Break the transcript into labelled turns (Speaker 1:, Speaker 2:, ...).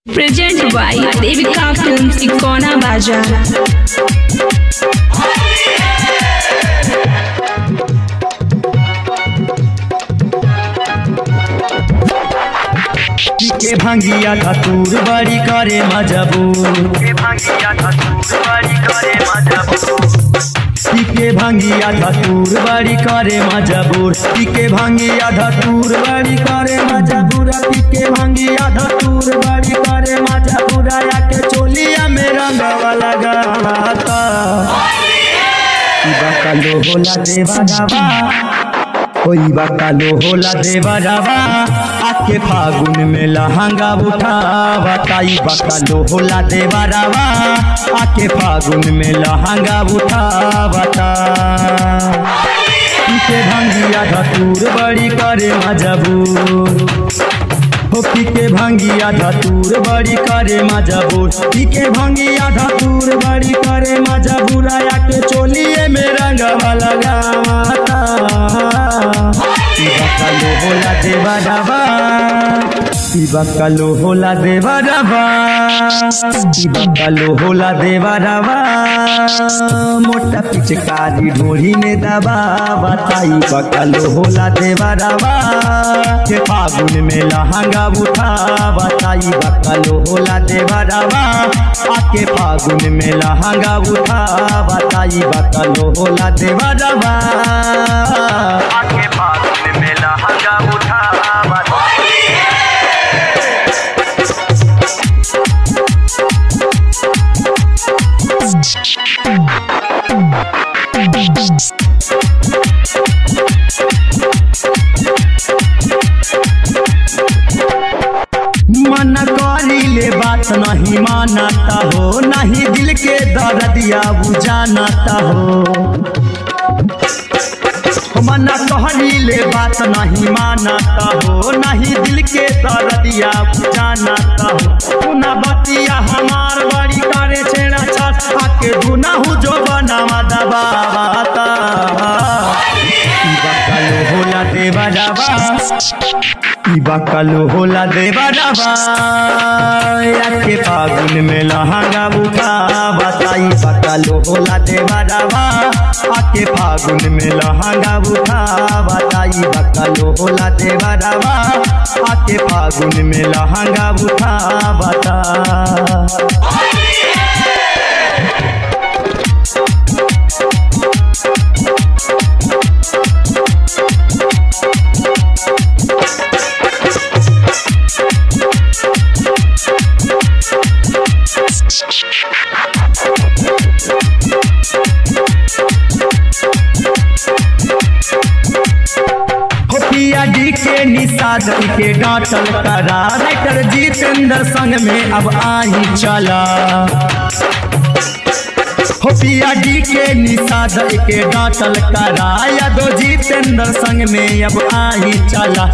Speaker 1: Presented by Devika Films, Ikona Bajar.
Speaker 2: के भांगिया धतूर बड़ी करे मजबूर के भांगिया धतूर बड़ी करे मजबूर के भांगिया धतूर बड़ी करे मजबूर के भांगिया धतूर बड़ी करे मजबूर के भांगिया धतूर बड़ी करे मजबूर के चोलिया में रंगवा लगाता बकलो होला देवा कोई बकलो होला देवरवा आके फागुन में लहंगा उठा बताई बकलो होला देवरवा आके फागुन में लहंगा उठा बता के भांगिया धतूर बड़ी करे मजबूर हो के भांगिया धतूर बड़ी करे मजबूर के भांगिया धतूर बड़ी करे मजबूर आया के चोलिए में रंगवा लगाता बकलो होला देवरवा बकलो होला देवरवा बकलो होला देवरवा मोटा पिचकारी ढोरी में दबा बताई बकलो होला देवरवा के फागुन में लहंगा उठा बताई बकलो होला देवरवा आके फागुन में लहंगा उठा बताई बकलो होला देवरवा आके फागुन में लहंगा उठा मन करी ले बात नहीं मानता हो नहीं दिल के दर्दिया बुझानता हो मन कहरी ले बात नहीं मानता हो नहीं दिल के दर्दिया बुझानता हो पुना बतिया हमार बड़ी करे छेड़ा छाट आके धुनाहु जो बनावा दबाता बकलो होला देवरवा बकलो होला देवरवा आके फागुन में लहंगा उठा बताई बकलो होला देवरवा आके फागुन में लहंगा उठा बताई बकलो होला देवरवा आके फागुन में लहंगा उठा बता के निषाद के डांटल करा राइटर जितेंद्र संग में अब आही चला हो पिया डी के निषाद के डांटल करा यादव जितेंद्र संग में अब आही चला।